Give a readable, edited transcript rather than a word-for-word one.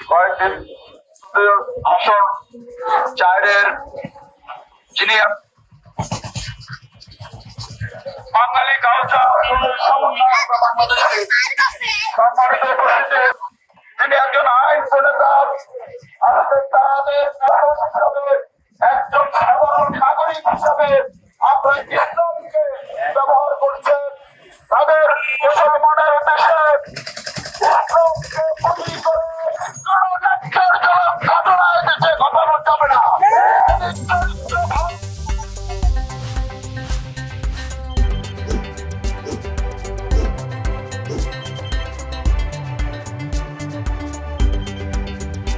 কয়েকদিন আসন চায়ের যিনি বাঙালি কালচার সম্মানিত উপস্থিতি, তিনি একজন আইন প্রণেতা, একজন সাধারণ নাগরিক হিসাবে আপনার ইসলামকে ব্যবহার করছেন তাদের মুসলমানের উদ্দেশ্যে